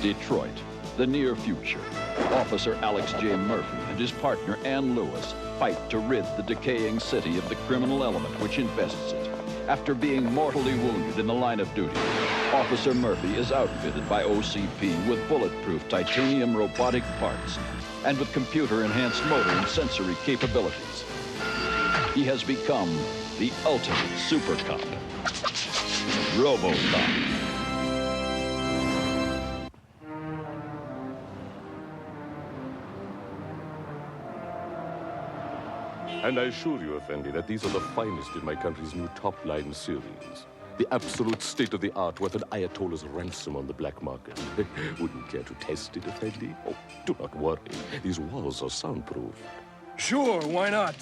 Detroit, the near future. Officer Alex J. Murphy and his partner Ann Lewis fight to rid the decaying city of the criminal element which infests it. After being mortally wounded in the line of duty, Officer Murphy is outfitted by OCP with bulletproof titanium robotic parts and with computer-enhanced motor and sensory capabilities. He has become the ultimate super cop, Robocop. And I assure you, Effendi, that these are the finest in my country's new top-line series. The absolute state-of-the-art worth an Ayatollah's ransom on the black market. Wouldn't care to test it, Effendi? Oh, do not worry. These walls are soundproof. Sure, why not?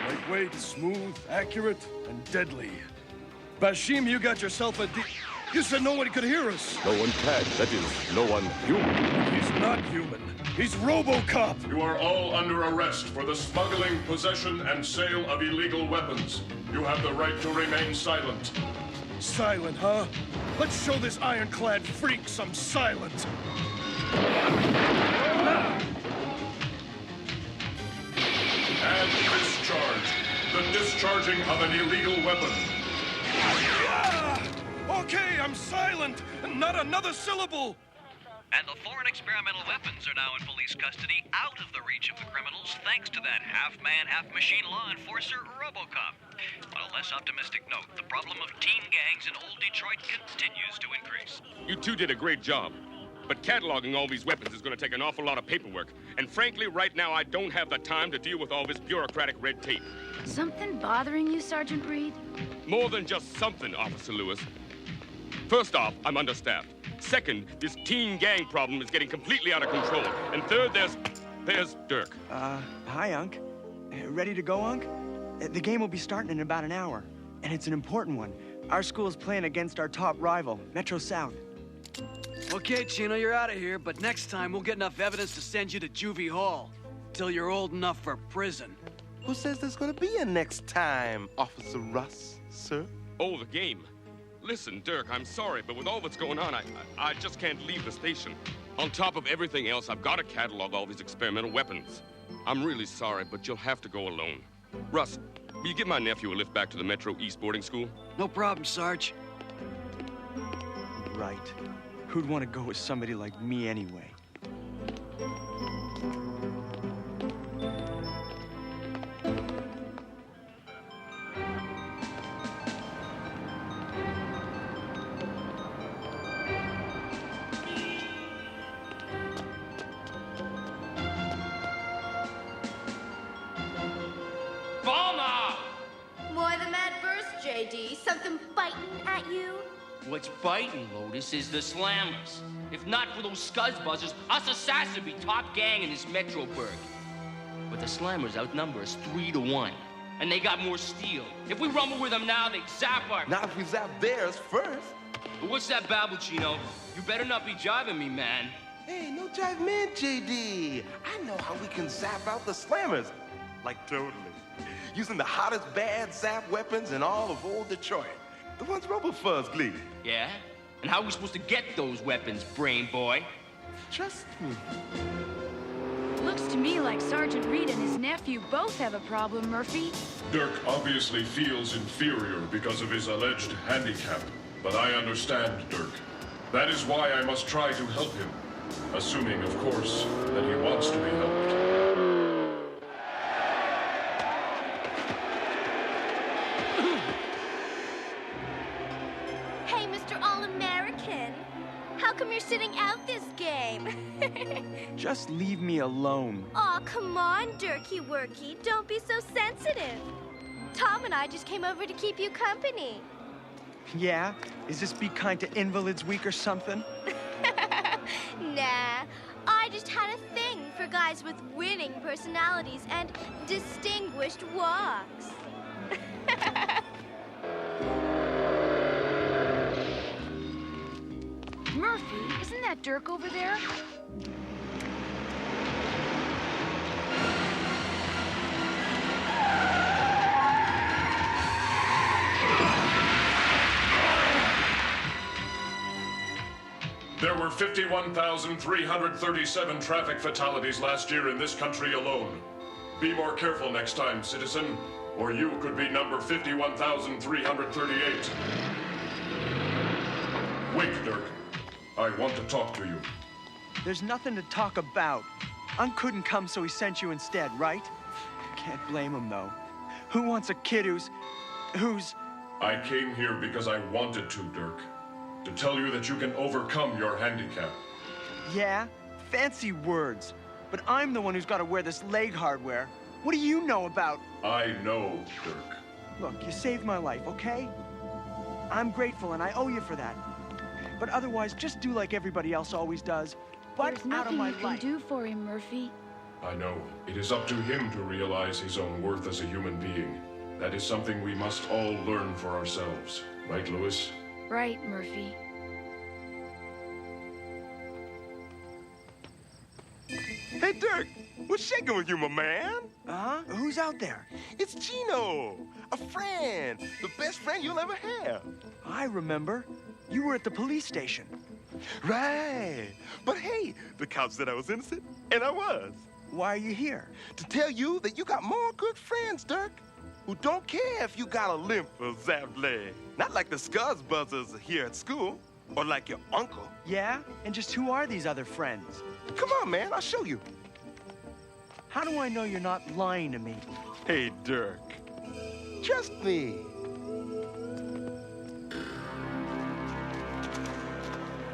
Lightweight, smooth, accurate, and deadly. Bashim, you got yourself a You said no one could hear us. No one can. That is, no one human. He's not human. He's Robocop. You are all under arrest for the smuggling, possession, and sale of illegal weapons. You have the right to remain silent. Silent, huh? Let's show this ironclad freak some silence. And discharge. The discharging of an illegal weapon. Okay, I'm silent. Not another syllable. And the foreign experimental weapons are now in police custody, out of the reach of the criminals, thanks to that half-man, half-machine law enforcer, Robocop. On a less optimistic note, the problem of teen gangs in old Detroit continues to increase. You two did a great job. But cataloging all these weapons is going to take an awful lot of paperwork. And frankly, right now, I don't have the time to deal with all this bureaucratic red tape. Something bothering you, Sergeant Reed? More than just something, Officer Lewis. First off, I'm understaffed. Second, this teen gang problem is getting completely out of control. And third, there's Dirk. Hi, Unc. Ready to go, Unc? The game will be starting in about an hour, and it's an important one. Our school is playing against our top rival, Metro South. Okay, Chino, you're out of here, but next time we'll get enough evidence to send you to Juvie Hall. Till you're old enough for prison. Who says there's gonna be a next time, Officer Russ, sir? Oh, the game. Listen, Dirk, I'm sorry, but with all that's going on, I just can't leave the station. On top of everything else, I've got to catalog all these experimental weapons. I'm really sorry, but you'll have to go alone. Russ, will you give my nephew a lift back to the Metro East boarding school? No problem, Sarge. Right. Who'd want to go with somebody like me anyway? Something biting at you? What's biting, Lotus, is the slammers. If not for those scuzzbuzzers, us assassins would be top gang in this Metroburg. But the slammers outnumber us 3-1, and they got more steel. If we rumble with them now, they'd zap our... Not if we zap theirs first. But what's that babble, Chino? You better not be jiving me, man. Hey, no jive man, JD. I know how we can zap out the slammers. Like totally. Using the hottest bad zap weapons in all of old Detroit. The ones RoboFuzz gleaned. Yeah? And how are we supposed to get those weapons, brain boy? Trust me. Looks to me like Sergeant Reed and his nephew both have a problem, Murphy. Dirk obviously feels inferior because of his alleged handicap. But I understand Dirk. That is why I must try to help him. Assuming, of course, that he wants to be helped. How come you're sitting out this game? Just leave me alone. Aw, come on, Dirky Worky. Don't be so sensitive. Tom and I just came over to keep you company. Yeah? Is this Be Kind to Invalids Week or something? Nah. I just had a thing for guys with winning personalities and distinguished walks. Murphy, isn't that Dirk over there? There were 51,337 traffic fatalities last year in this country alone. Be more careful next time, citizen, or you could be number 51,338. Wait, Dirk. I want to talk to you. There's nothing to talk about. Unc couldn't come, so he sent you instead, right? Can't blame him, though. Who wants a kid who's... I came here because I wanted to, Dirk. To tell you that you can overcome your handicap. Yeah? Fancy words. But I'm the one who's got to wear this leg hardware. What do you know about... I know, Dirk. Look, you saved my life, okay? I'm grateful, and I owe you for that. But otherwise, just do like everybody else always does. But There's out of nothing my you can life. do for him, Murphy. I know. It is up to him to realize his own worth as a human being. That is something we must all learn for ourselves. Right, Lewis? Right, Murphy. Hey, Dirk, what's shaking with you, my man? Who's out there? It's Chino, a friend, the best friend you'll ever have. I remember. You were at the police station. Right. But hey, the cops said I was innocent, and I was. Why are you here? To tell you that you got more good friends, Dirk, who don't care if you got a limp or zapped leg. Not like the Scuzz Buzzers here at school, or like your uncle. Yeah? And just who are these other friends? Come on, man, I'll show you. How do I know you're not lying to me? Hey, Dirk, trust me.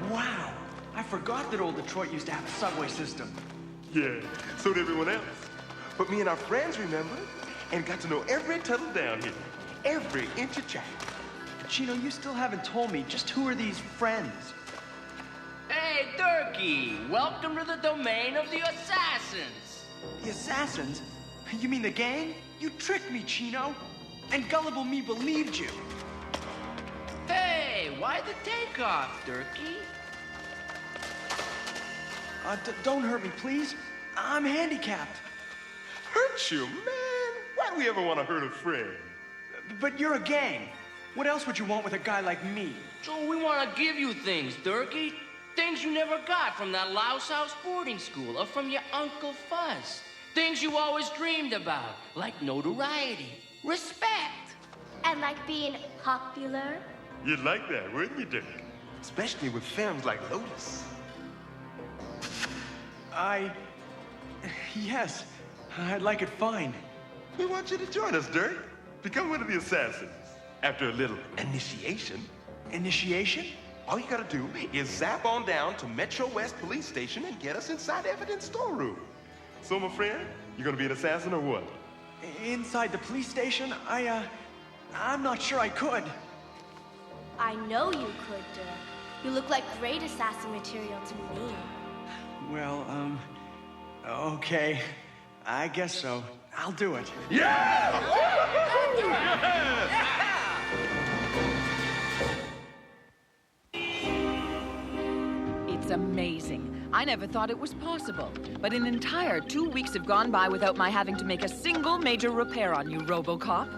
Wow, I forgot that old Detroit used to have a subway system. Yeah, so did everyone else. But me and our friends remembered and got to know every tunnel down here, every inch of track. Chino, you still haven't told me just who are these friends? Hey, Durkee! Welcome to the domain of the assassins! The assassins? You mean the gang? You tricked me, Chino. And gullible me believed you. Hey, why the takeoff, Durkee? Don't hurt me, please. I'm handicapped. Hurt you, man? Why'd we ever want to hurt a friend? But you're a gang. What else would you want with a guy like me? So we want to give you things, Durkee. Things you never got from that Louse House boarding school or from your Uncle Fuzz. Things you always dreamed about, like notoriety, respect. And like being popular. You'd like that, wouldn't you, Dirk? Especially with films like Lotus. Yes, I'd like it fine. We want you to join us, Dirk. Become one of the assassins. After a little initiation. Initiation? All you gotta do is zap on down to Metro West Police Station and get us inside the evidence storeroom. So, my friend, you gonna be an assassin or what? Inside the police station? I'm not sure I could. I know you could, Dirk. You look like great assassin material to me. Well, okay. I guess so. I'll do it. Yeah! It's amazing. I never thought it was possible. But an entire 2 weeks have gone by without my having to make a single major repair on you, Robocop.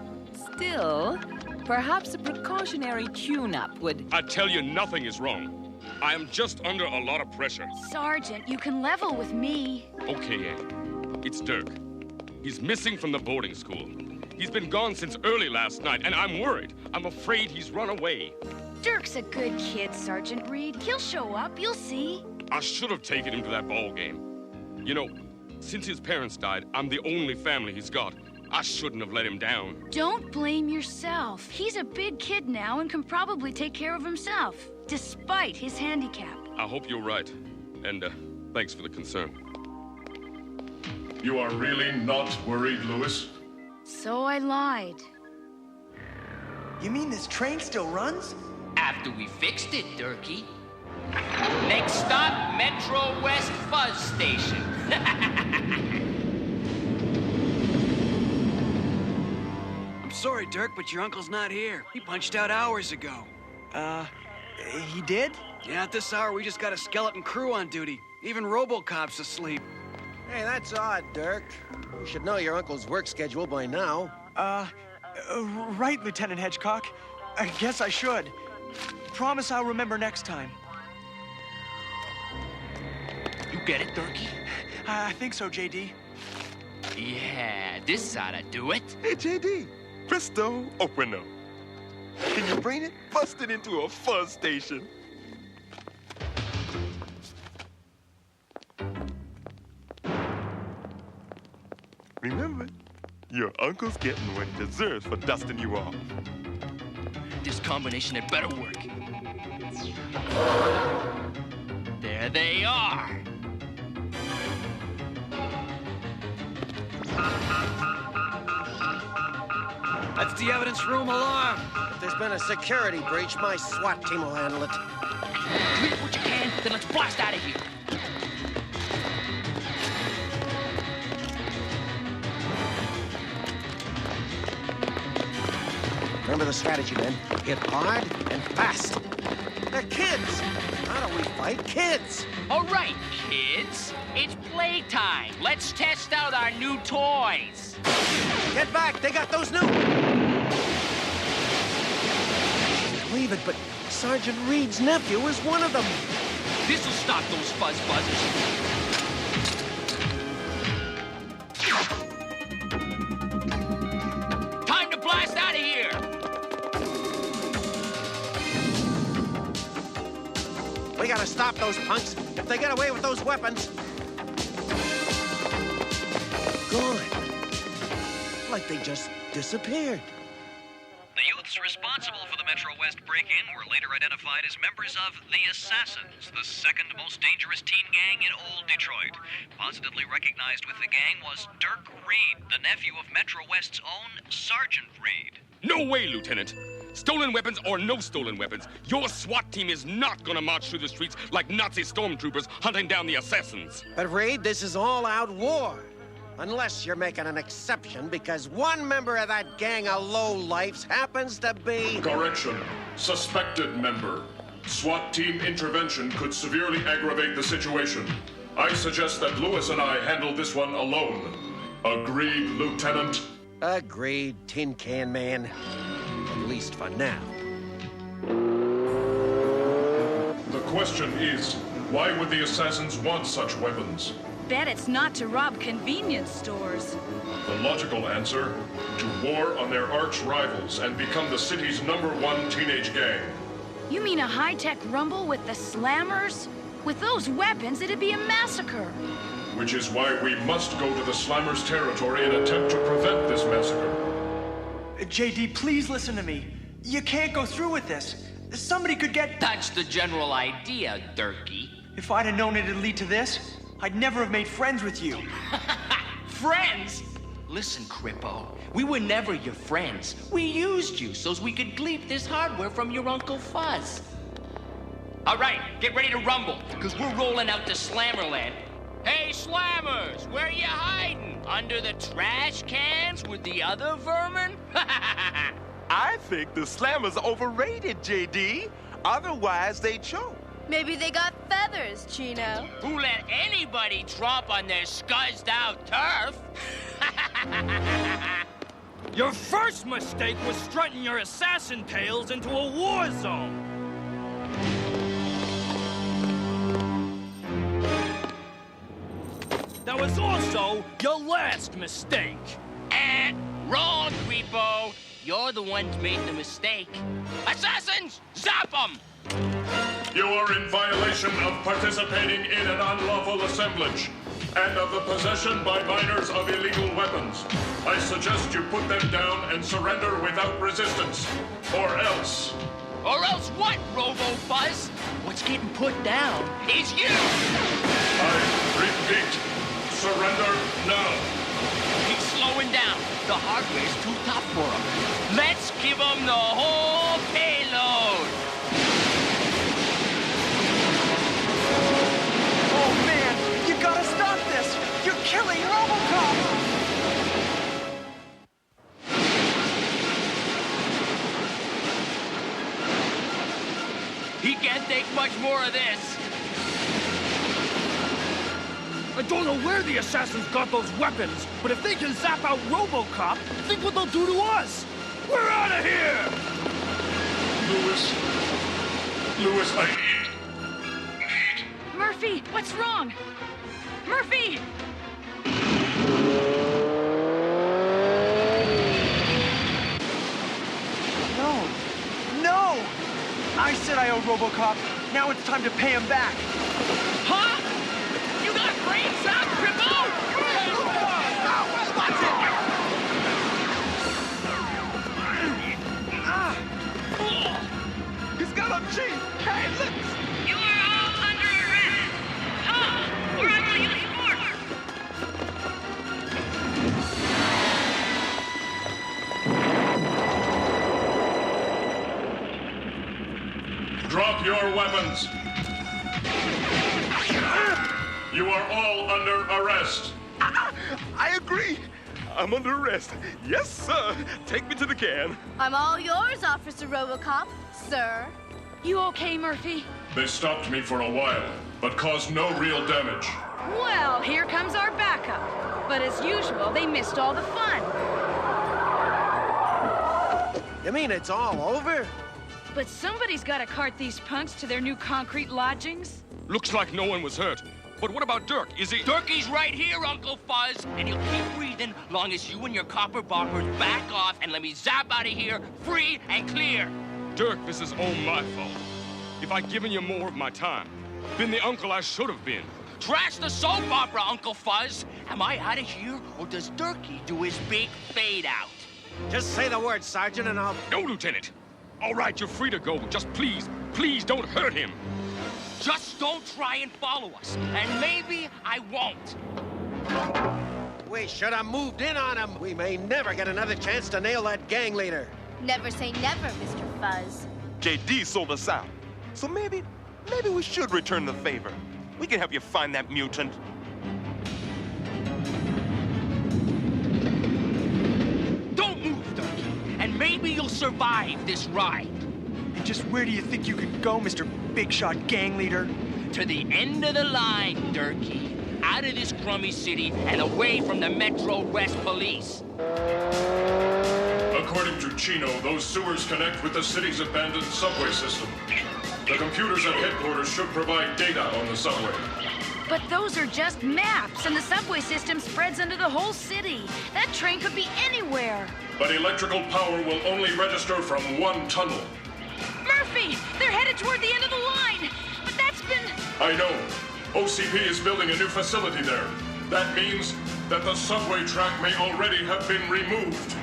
Still, perhaps a precautionary tune-up would... I tell you, nothing is wrong. I am just under a lot of pressure. Sergeant, you can level with me. Okay, Ann. It's Dirk. He's missing from the boarding school. He's been gone since early last night, and I'm worried. I'm afraid he's run away. Dirk's a good kid, Sergeant Reed. He'll show up, you'll see. I should have taken him to that ball game. You know, since his parents died, I'm the only family he's got. I shouldn't have let him down. Don't blame yourself. He's a big kid now and can probably take care of himself, despite his handicap. I hope you're right. And, thanks for the concern. You are really not worried, Lewis? So I lied. You mean this train still runs? After we fixed it, Durkee. Next stop, Metro West Fuzz Station. I'm sorry, Dirk, but your uncle's not here. He punched out hours ago. He did? Yeah, at this hour, we just got a skeleton crew on duty. Even Robocop's asleep. Hey, that's odd, Dirk. You should know your uncle's work schedule by now. Right, Lieutenant Hedgecock. I guess I should. Promise I'll remember next time. get it, Durkee? I think so, JD. Yeah, this oughta do it. Hey, JD. Presto, oprano. Can you brain it? Bust it into a fuzz station. Remember, your uncle's getting what he deserves for dusting you off. This combination had better work. There they are. That's the evidence room alarm. If there's been a security breach, my SWAT team will handle it. Do what you can, then let's blast out of here. Remember the strategy, men. Hit hard and fast. They're kids. How do we fight kids? All right, kids. It's playtime. Let's test out our new toys. Get back. They got those new... Believe it, but Sergeant Reed's nephew is one of them. This'll stop those fuzz buzzers. Time to blast out of here! We gotta stop those punks if they get away with those weapons. Gone. Like they just disappeared. The youths responsible for the Metro West break-in were later identified as members of the Assassins, the second most dangerous teen gang in old Detroit. Positively recognized with the gang was Dirk Reed, the nephew of Metro West's own Sergeant Reed. No way, Lieutenant. Stolen weapons or no stolen weapons, your SWAT team is not gonna march through the streets like Nazi stormtroopers hunting down the assassins. But Reed, this is all-out war. Unless you're making an exception because one member of that gang of lowlifes happens to be... Correction. Suspected member. SWAT team intervention could severely aggravate the situation. I suggest that Lewis and I handle this one alone. Agreed, Lieutenant? Agreed, Tin Can Man. At least for now. The question is, why would the assassins want such weapons? Bet it's not to rob convenience stores. The logical answer, to war on their arch rivals and become the city's #1 teenage gang. You mean a high-tech rumble with the Slammers? With those weapons, it'd be a massacre. Which is why we must go to the Slammers' territory and attempt to prevent this massacre. JD, please listen to me. You can't go through with this. Somebody could get... That's the general idea, Durkee. If I'd have known it'd lead to this, I'd never have made friends with you. Friends? Listen, Crippo, we were never your friends. We used you so we could glean this hardware from your Uncle Fuzz. All right, get ready to rumble, because we're rolling out to Slammerland. Hey, Slammers, where you hiding? Under the trash cans with the other vermin? I think the Slammers overrated, JD. Otherwise, they choke. Maybe they got feathers, Chino. Who let anybody tromp on their scuzzed-out turf? Your first mistake was strutting your assassin tails into a war zone. That was also your last mistake. Wrong, Creepo. You're the one who made the mistake. Assassins, zap them! You are in violation of participating in an unlawful assemblage and of the possession by minors of illegal weapons. I suggest you put them down and surrender without resistance, or else... Or else what, Robo-Fuzz? What's getting put down is you! I repeat, surrender now. He's slowing down. The hardware's too tough for him. Let's give him the whole payload! Oh, man! You gotta stop this! You're killing Robocop! He can't take much more of this. I don't know where the assassins got those weapons, but if they can zap out Robocop, think what they'll do to us! We're out of here! Lewis, I need... Murphy, what's wrong? Murphy! No! I said I owed Robocop. Now it's time to pay him back. Huh? You got brains out, Crippo? Watch He's got a G! Hey, look! You are all under arrest. Tom, or I will use force. Drop your weapons. You are all under arrest. I agree. I'm under arrest. Yes, sir. Take me to the can. I'm all yours, Officer Robocop, sir. You okay, Murphy? They stopped me for a while, but caused no real damage. Well, here comes our backup. But as usual, they missed all the fun. You mean it's all over? But somebody's got to cart these punks to their new concrete lodgings. Looks like no one was hurt. But what about Dirk? Is he... Durkey's right here, Uncle Fuzz, and he'll keep breathing long as you and your copper boppers back off and let me zap out of here free and clear. Dirk, this is all my fault. If I'd given you more of my time, been the uncle I should have been. Trash the soap opera, Uncle Fuzz. Am I out of here, or does Durkey do his big fade out? Just say the word, Sergeant, and I'll... No, Lieutenant. All right, you're free to go. Just please don't hurt him. Just don't try and follow us, and maybe I won't. We should have moved in on him. We may never get another chance to nail that gang leader. Never say never, Mr. Fuzz. JD sold us out. So maybe we should return the favor. We can help you find that mutant. Don't move, Durkey, and maybe you'll survive this ride. And just where do you think you could go, Mr. Big Shot Gang Leader? To the end of the line, Durkey. Out of this crummy city and away from the Metro West Police. According to Chino, those sewers connect with the city's abandoned subway system. The computers at headquarters should provide data on the subway. But those are just maps, and the subway system spreads into the whole city. That train could be anywhere. But electrical power will only register from one tunnel. Murphy! They're headed toward the end of the line! But that's been... I know. OCP is building a new facility there. That means that the subway track may already have been removed.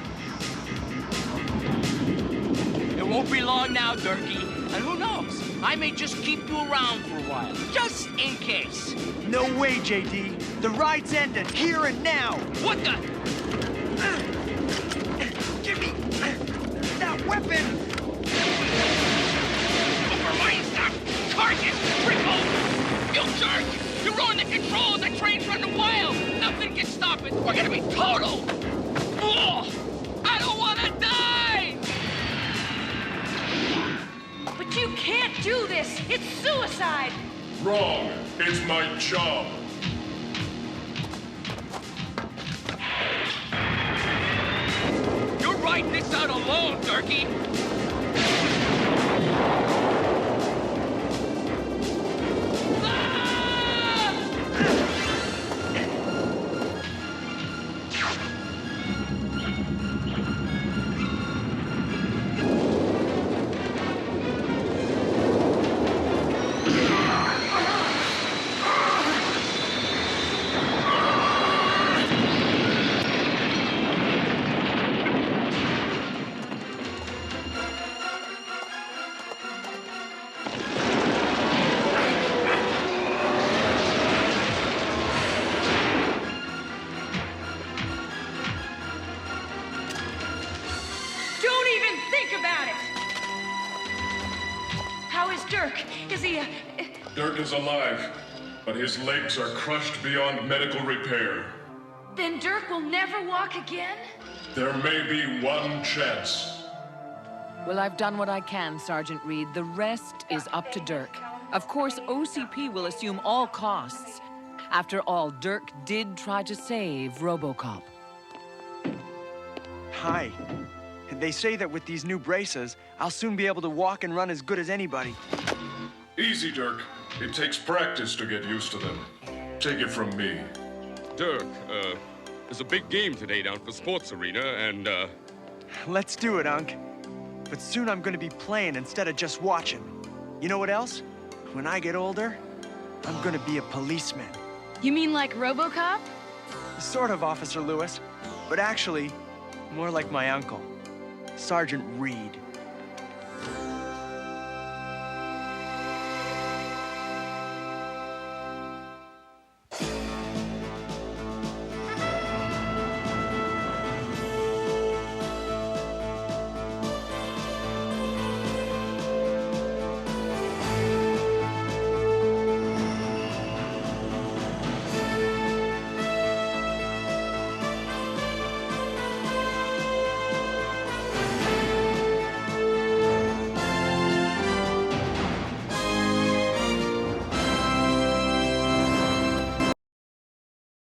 It won't be long now, Durkey. And who knows? I may just keep you around for a while, just in case. No way, JD. The ride's ended, here and now. What the? Give me that weapon! Overmind stuff! Target! Cripple! You jerk! You ruined the controls! The train's running wild! Nothing can stop it! We're gonna be total! Oh, I don't wanna die! But you can't do this! It's suicide! Wrong. It's my job. You're riding this out alone, Durkey! Dirk? Is he, Dirk is alive, but his legs are crushed beyond medical repair. Then Dirk will never walk again? There may be one chance. Well, I've done what I can, Sergeant Reed. The rest is up to Dirk. Of course, OCP will assume all costs. After all, Dirk did try to save Robocop. Hi. They say that with these new braces, I'll soon be able to walk and run as good as anybody. Easy, Dirk. It takes practice to get used to them. Take it from me. Dirk, there's a big game today down at the sports arena, and, Let's do it, Unc. But soon I'm gonna be playing instead of just watching. You know what else? When I get older, I'm gonna be a policeman. You mean like Robocop? Sort of, Officer Lewis. But actually, more like my uncle, Sergeant Reed.